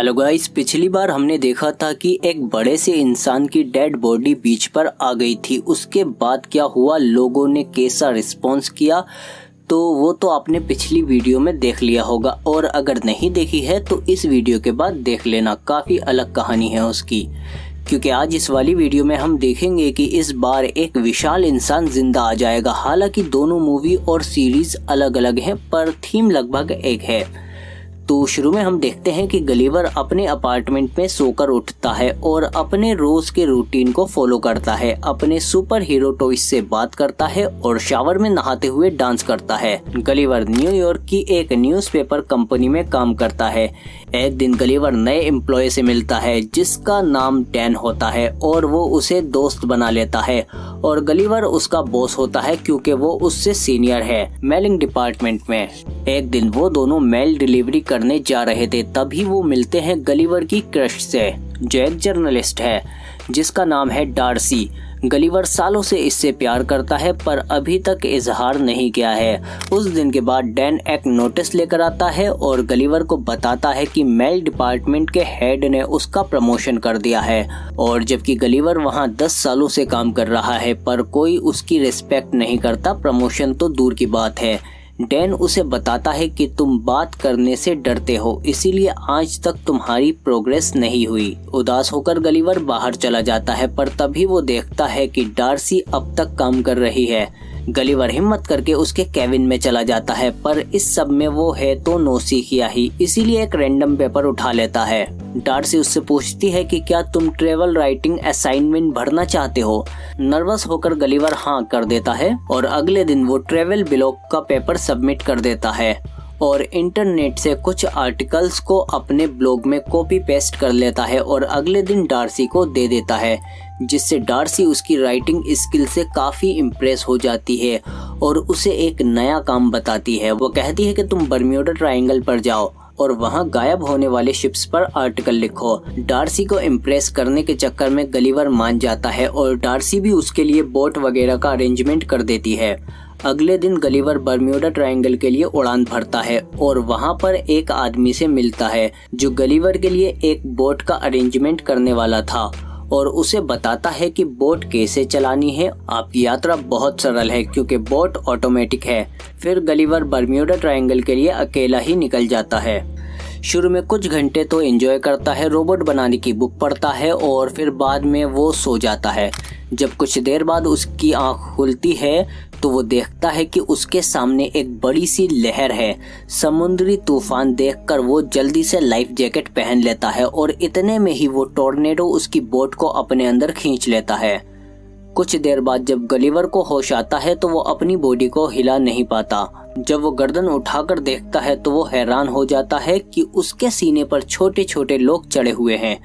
Hello guys, पिछली बार हमने देखा था कि एक बड़े से इंसान की डेड बॉडी बीच पर आ गई थी। उसके बाद क्या हुआ, लोगों ने कैसा रिस्पॉन्स किया, तो वो तो आपने पिछली वीडियो में देख लिया होगा। और अगर नहीं देखी है तो इस वीडियो के बाद देख लेना, काफ़ी अलग कहानी है उसकी। क्योंकि आज इस वाली वीडियो में हम देखेंगे कि इस बार एक विशाल इंसान जिंदा आ जाएगा। हालांकि दोनों मूवी और सीरीज अलग अलग हैं पर थीम लगभग एक है। तो शुरू में हम देखते हैं कि गलीवर अपने अपार्टमेंट में सोकर उठता है और अपने रोज के रूटीन को फॉलो करता है। अपने सुपर हीरो टॉयज से बात करता है और शावर में नहाते हुए डांस करता है। गलीवर न्यूयॉर्क की एक न्यूज़पेपर कंपनी में काम करता है। एक दिन गलीवर नए एम्प्लॉय से मिलता है जिसका नाम डैन होता है और वो उसे दोस्त बना लेता है और गलीवर उसका बॉस होता है क्योंकि वो उससे सीनियर है मेलिंग डिपार्टमेंट में। एक दिन वो दोनों मेल डिलीवरी करने जा रहे थे, तभी वो मिलते हैं गलीवर की क्रश से, जो एक जर्नलिस्ट है जिसका नाम है डार्सी। गलीवर सालों से इससे प्यार करता है पर अभी तक इजहार नहीं किया है। उस दिन के बाद डैन एक नोटिस लेकर आता है और गलीवर को बताता है कि मेल डिपार्टमेंट के हेड ने उसका प्रमोशन कर दिया है। और जबकि गलीवर वहां 10 सालों से काम कर रहा है पर कोई उसकी रिस्पेक्ट नहीं करता, प्रमोशन तो दूर की बात है। डैन उसे बताता है कि तुम बात करने से डरते हो, इसीलिए आज तक तुम्हारी प्रोग्रेस नहीं हुई। उदास होकर गलीवर बाहर चला जाता है पर तभी वो देखता है कि डार्सी अब तक काम कर रही है। गलीवर हिम्मत करके उसके केबिन में चला जाता है पर इस सब में वो है तो नौसिखिया ही, इसीलिए एक रैंडम पेपर उठा लेता है। डार्सी उससे पूछती है कि क्या तुम ट्रेवल राइटिंग असाइनमेंट भरना चाहते हो। नर्वस होकर गलीवर हाँ कर देता है और अगले दिन वो ट्रेवल ब्लॉग का पेपर सबमिट कर देता है और इंटरनेट से कुछ आर्टिकल्स को अपने ब्लॉग में कॉपी पेस्ट कर लेता है और अगले दिन डार्सी को दे देता है, जिससे डार्सी उसकी राइटिंग स्किल से काफ़ी इम्प्रेस हो जाती है और उसे एक नया काम बताती है। वो कहती है कि तुम बर्म्यूडा ट्रायंगल पर जाओ और वहां गायब होने वाले शिप्स पर आर्टिकल लिखो। डार्सी को इम्प्रेस करने के चक्कर में गलीवर मान जाता है और डार्सी भी उसके लिए बोट वगैरह का अरेंजमेंट कर देती है। अगले दिन गलीवर बर्म्यूडा ट्रायंगल के लिए उड़ान भरता है और वहां पर एक आदमी से मिलता है जो गलीवर के लिए एक बोट का अरेंजमेंट करने वाला था और उसे बताता है कि बोट कैसे चलानी है। आपकी यात्रा बहुत सरल है क्योंकि बोट ऑटोमेटिक है। फिर गलीवर बर्म्यूडा ट्रायंगल के लिए अकेला ही निकल जाता है। शुरू में कुछ घंटे तो एंजॉय करता है, रोबोट बनाने की बुक पढ़ता है और फिर बाद में वो सो जाता है। जब कुछ देर बाद उसकी आंख खुलती है तो वो देखता है कि उसके सामने एक बड़ी सी लहर है। समुद्री तूफान देखकर वो जल्दी से लाइफ जैकेट पहन लेता है और इतने में ही वो टॉर्नेडो उसकी बोट को अपने अंदर खींच लेता है। कुछ देर बाद जब गलीवर को होश आता है तो वो अपनी बॉडी को हिला नहीं पाता। जब वो गर्दन उठाकर देखता है तो वो हैरान हो जाता है कि उसके सीने पर छोटे छोटे लोग चढ़े हुए हैं।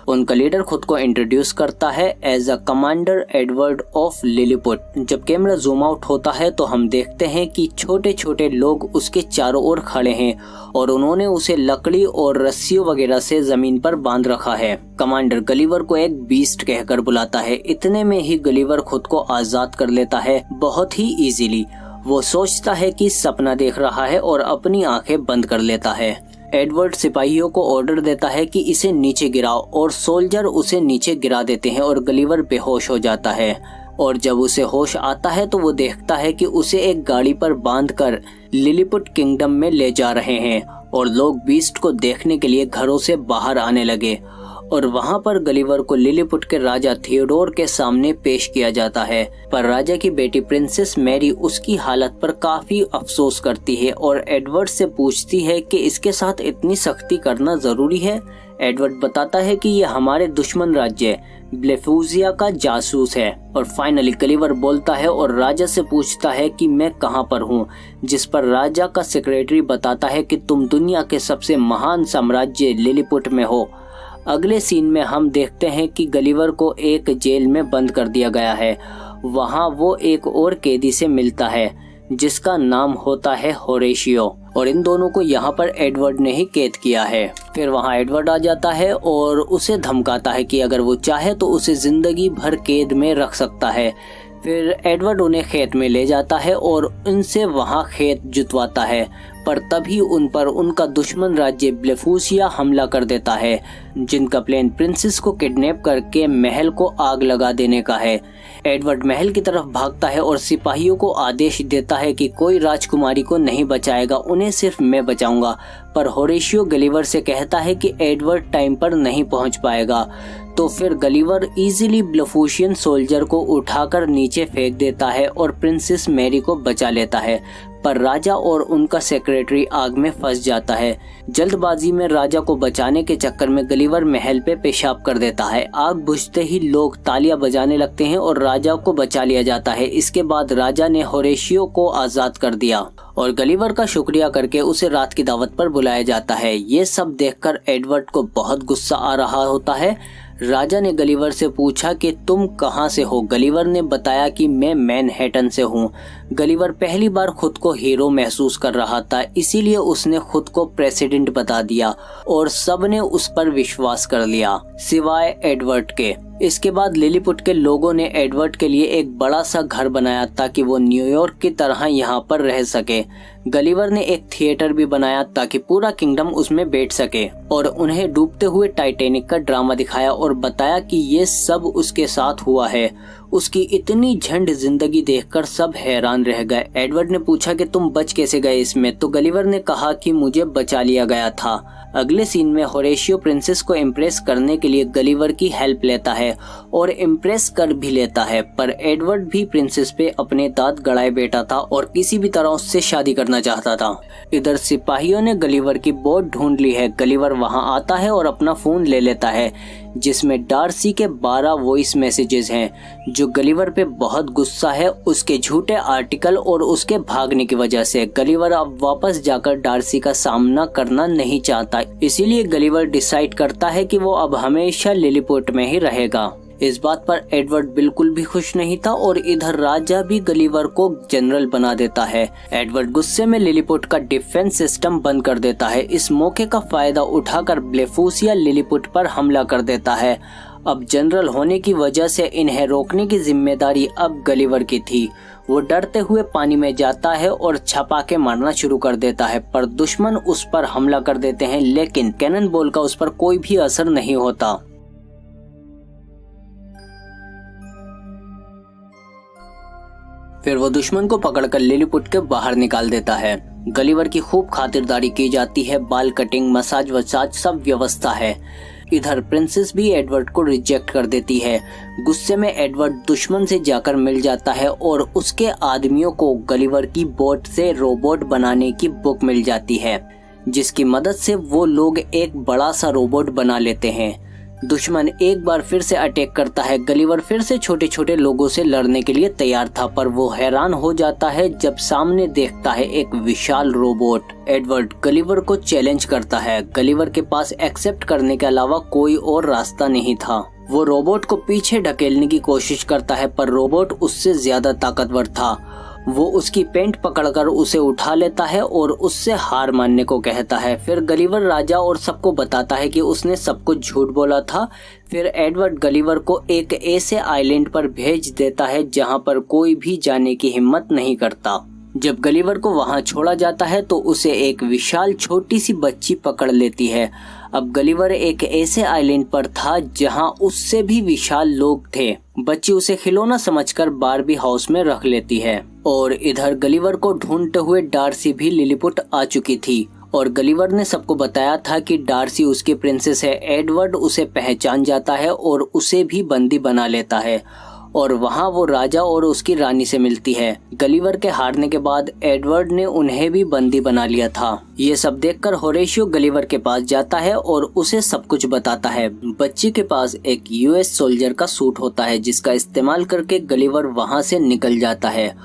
उनका लीडर खुद को इंट्रोड्यूस करता है as a commander Edward of Lilliput. जब कैमरा जूम आउट होता है तो हम देखते हैं कि छोटे छोटे लोग उसके चारों ओर खड़े हैं और उन्होंने उसे लकड़ी और रस्सियों वगैरह से जमीन पर बांध रखा है। कमांडर गलीवर को एक बीस्ट कहकर बुलाता है। इतने में ही गलीवर खुद को आजाद कर लेता है, बहुत ही इजीली। वो सोचता है कि सपना देख रहा है और अपनी आंखें बंद कर लेता है। एडवर्ड सिपाहियों को ऑर्डर देता है कि इसे नीचे गिराओ और सोल्जर उसे नीचे गिरा देते हैं और गलीवर बेहोश हो जाता है। और जब उसे होश आता है तो वो देखता है कि उसे एक गाड़ी पर बांधकर लिलीपुट किंगडम में ले जा रहे हैं और लोग बीस्ट को देखने के लिए घरों से बाहर आने लगे। और वहां पर गलीवर को लिलीपुट के राजा थियोडोर के सामने पेश किया जाता है। पर राजा की बेटी प्रिंसेस मैरी उसकी हालत पर काफी अफसोस करती है और एडवर्ड से पूछती है कि इसके साथ इतनी सख्ती करना जरूरी है। एडवर्ड बताता है कि यह हमारे दुश्मन राज्य ब्लेफूजिया का जासूस है। और फाइनली गलीवर बोलता है और राजा से पूछता है कि मैं कहां पर हूं, जिस पर राजा का सेक्रेटरी बताता है कि तुम दुनिया के सबसे महान साम्राज्य लिलीपुट में हो। अगले सीन में हम देखते हैं कि गलीवर को एक जेल में बंद कर दिया गया है। वहां वो एक और कैदी से मिलता है जिसका नाम होता है होरेशियो और इन दोनों को यहाँ पर एडवर्ड ने ही कैद किया है। फिर वहाँ एडवर्ड आ जाता है और उसे धमकाता है कि अगर वो चाहे तो उसे जिंदगी भर कैद में रख सकता है। फिर एडवर्ड उन्हें खेत में ले जाता है और उनसे वहां खेत जुतवाता है, पर तभी उन पर उनका दुश्मन राज्य ब्लेफूसिया हमला कर देता है, जिनका प्लान प्रिंसेस को किडनैप करके महल को आग लगा देने का है। एडवर्ड महल की तरफ भागता है और सिपाहियों को आदेश देता है कि कोई राजकुमारी को नहीं बचाएगा, उन्हें सिर्फ मैं बचाऊंगा। पर होरेशियो गलिवर से कहता है कि एडवर्ड टाइम पर नहीं पहुंच पाएगा। तो फिर गलिवर इजीली ब्लेफूशियन सोल्जर को उठाकर नीचे फेंक देता है और प्रिंसेस मैरी को बचा लेता है, पर राजा और उनका सेक्रेटरी आग में फंस जाता है। जल्दबाजी में राजा को बचाने के चक्कर में गलिवर महल पे पेशाब कर देता है। आग बुझते ही लोग तालियां बजाने लगते हैं और राजा को बचा लिया जाता है। इसके बाद राजा ने होरेशियो को आजाद कर दिया और गलिवर का शुक्रिया करके उसे रात की दावत पर बुलाया जाता है। ये सब देखकर एडवर्ड को बहुत गुस्सा आ रहा होता है। राजा ने गलिवर से पूछा कि तुम कहाँ से हो। गलिवर ने बताया कि मैं मैनहट्टन से हूँ। गलिवर पहली बार खुद को हीरो महसूस कर रहा था, इसीलिए उसने खुद को प्रेसिडेंट बता दिया और सबने उस पर विश्वास कर लिया, सिवाय एडवर्ड के। इसके बाद लिलीपुट के लोगों ने एडवर्ड के लिए एक बड़ा सा घर बनाया ताकि वो न्यूयॉर्क की तरह यहाँ पर रह सके। गलिवर ने एक थिएटर भी बनाया ताकि पूरा किंगडम उसमें बैठ सके और उन्हें डूबते हुए टाइटैनिक का ड्रामा दिखाया और बताया कि ये सब उसके साथ हुआ है। उसकी इतनी झंड जिंदगी देखकर सब हैरान रह गए। एडवर्ड ने पूछा कि तुम बच कैसे गए इसमें, तो गलिवर ने कहा कि मुझे बचा लिया गया था। अगले सीन में होरेशियो प्रिंसेस को इम्प्रेस करने के लिए गलिवर की हेल्प लेता है और इम्प्रेस कर भी लेता है, पर एडवर्ड भी प्रिंसेस पे अपने दांत गड़ाए बैठा था और किसी भी तरह उससे शादी करना चाहता था। इधर सिपाहियों ने गलिवर की बोट ढूंढ ली है। गलिवर वहां आता है और अपना फोन ले लेता है, जिसमें डार्सी के 12 वॉइस मैसेजेस हैं। जो गलिवर पे बहुत गुस्सा है उसके झूठे आर्टिकल और उसके भागने की वजह से। गलिवर अब वापस जाकर डार्सी का सामना करना नहीं चाहता, इसीलिए गलिवर डिसाइड करता है कि वो अब हमेशा लिलीपुट में ही रहेगा। इस बात पर एडवर्ड बिल्कुल भी खुश नहीं था और इधर राजा भी गलिवर को जनरल बना देता है। एडवर्ड गुस्से में लिलीपुट का डिफेंस सिस्टम बंद कर देता है। इस मौके का फायदा उठाकर ब्लेफूसिया लिलीपुट पर हमला कर देता है। अब जनरल होने की वजह से इन्हें रोकने की जिम्मेदारी अब गलिवर की थी। वो डरते हुए पानी में जाता है और छपाके मारना शुरू कर देता है, पर दुश्मन उस पर हमला कर देते हैं, लेकिन कैनन बॉल का उस पर कोई भी असर नहीं होता। फिर वो दुश्मन को पकड़कर लिलीपुट के बाहर निकाल देता है। गलिवर की खूब खातिरदारी की जाती है, बाल कटिंग, मसाज वसाज सब व्यवस्था है। इधर प्रिंसेस भी एडवर्ड को रिजेक्ट कर देती है। गुस्से में एडवर्ड दुश्मन से जाकर मिल जाता है और उसके आदमियों को गलिवर की बोट से रोबोट बनाने की बुक मिल जाती है, जिसकी मदद से वो लोग एक बड़ा सा रोबोट बना लेते हैं। दुश्मन एक बार फिर से अटैक करता है। गलिवर फिर से छोटे छोटे लोगों से लड़ने के लिए तैयार था, पर वो हैरान हो जाता है जब सामने देखता है एक विशाल रोबोट। एडवर्ड गलिवर को चैलेंज करता है। गलिवर के पास एक्सेप्ट करने के अलावा कोई और रास्ता नहीं था। वो रोबोट को पीछे ढकेलने की कोशिश करता है, पर रोबोट उससे ज्यादा ताकतवर था। वो उसकी पेंट पकड़कर उसे उठा लेता है और उससे हार मानने को कहता है। फिर गलिवर राजा और सबको बताता है कि उसने सब कुछ झूठ बोला था। फिर एडवर्ड गलिवर को एक ऐसे आइलैंड पर भेज देता है जहां पर कोई भी जाने की हिम्मत नहीं करता। जब गलिवर को वहां छोड़ा जाता है तो उसे एक विशाल छोटी सी बच्ची पकड़ लेती है। अब गलिवर एक ऐसे आइलैंड पर था जहां उससे भी विशाल लोग थे। बच्ची उसे खिलौना समझकर बारबी हाउस में रख लेती है और इधर गलिवर को ढूंढते हुए डार्सी भी लिलीपुट आ चुकी थी और गलिवर ने सबको बताया था कि डार्सी उसकी प्रिंसेस है। एडवर्ड उसे पहचान जाता है और उसे भी बंदी बना लेता है और वहां वो राजा और उसकी रानी से मिलती है। गलिवर के हारने के बाद एडवर्ड ने उन्हें भी बंदी बना लिया था। ये सब देखकर होरेशियो गलिवर के पास जाता है और उसे सब कुछ बताता है। बच्ची के पास एक यूएस सोल्जर का सूट होता है, जिसका इस्तेमाल करके गलिवर वहां से निकल जाता है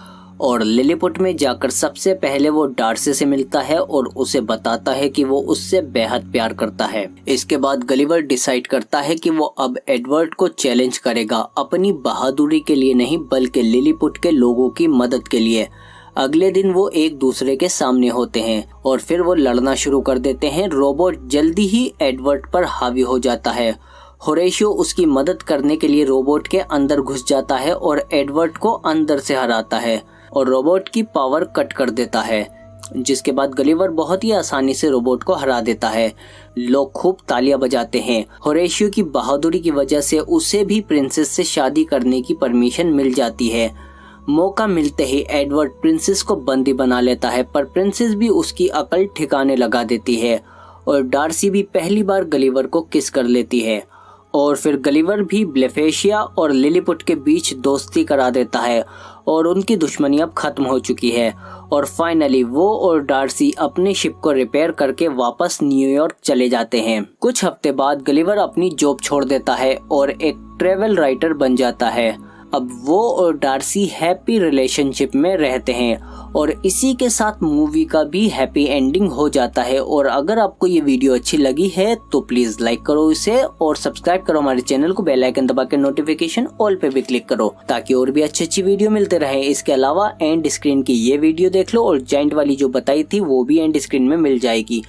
और लिलीपुट में जाकर सबसे पहले वो डार्सी से मिलता है और उसे बताता है कि वो उससे बेहद प्यार करता है। इसके बाद गलिवर डिसाइड करता है कि वो अब एडवर्ड को चैलेंज करेगा, अपनी बहादुरी के लिए नहीं बल्कि लिलीपुट के लोगों की मदद के लिए। अगले दिन वो एक दूसरे के सामने होते हैं और फिर वो लड़ना शुरू कर देते हैं। रोबोट जल्दी ही एडवर्ड पर हावी हो जाता है। होरेशियो उसकी मदद करने के लिए रोबोट के अंदर घुस जाता है और एडवर्ड को अंदर से हराता है और रोबोट की पावर कट कर देता है, जिसके बाद गलिवर बहुत ही आसानी से रोबोट को हरा देता है। लोग खूब तालियां बजाते हैं। होरेशियो की बहादुरी की वजह से उसे भी प्रिंसेस से शादी करने की परमिशन मिल जाती है। मौका मिलते ही एडवर्ड प्रिंसेस को बंदी बना लेता है, पर प्रिंसेस भी उसकी अकल ठिकाने लगा देती है और डार्सी भी पहली बार गलिवर को किस कर लेती है और फिर गलिवर भी ब्लेफेशिया और लिलीपुट के बीच दोस्ती करा देता है और उनकी दुश्मनी अब खत्म हो चुकी है और फाइनली वो और डार्सी अपनी शिप को रिपेयर करके वापस न्यूयॉर्क चले जाते हैं। कुछ हफ्ते बाद गलिवर अपनी जॉब छोड़ देता है और एक ट्रेवल राइटर बन जाता है। अब वो और डार्सी हैप्पी रिलेशनशिप में रहते हैं और इसी के साथ मूवी का भी हैप्पी एंडिंग हो जाता है। और अगर आपको ये वीडियो अच्छी लगी है तो प्लीज लाइक करो इसे और सब्सक्राइब करो हमारे चैनल को, बेल आइकन दबा के नोटिफिकेशन ऑल पे भी क्लिक करो ताकि और भी अच्छी वीडियो मिलते रहे। इसके अलावा एंड स्क्रीन की ये वीडियो देख लो और जाइंट वाली जो बताई थी वो भी एंड स्क्रीन में मिल जाएगी।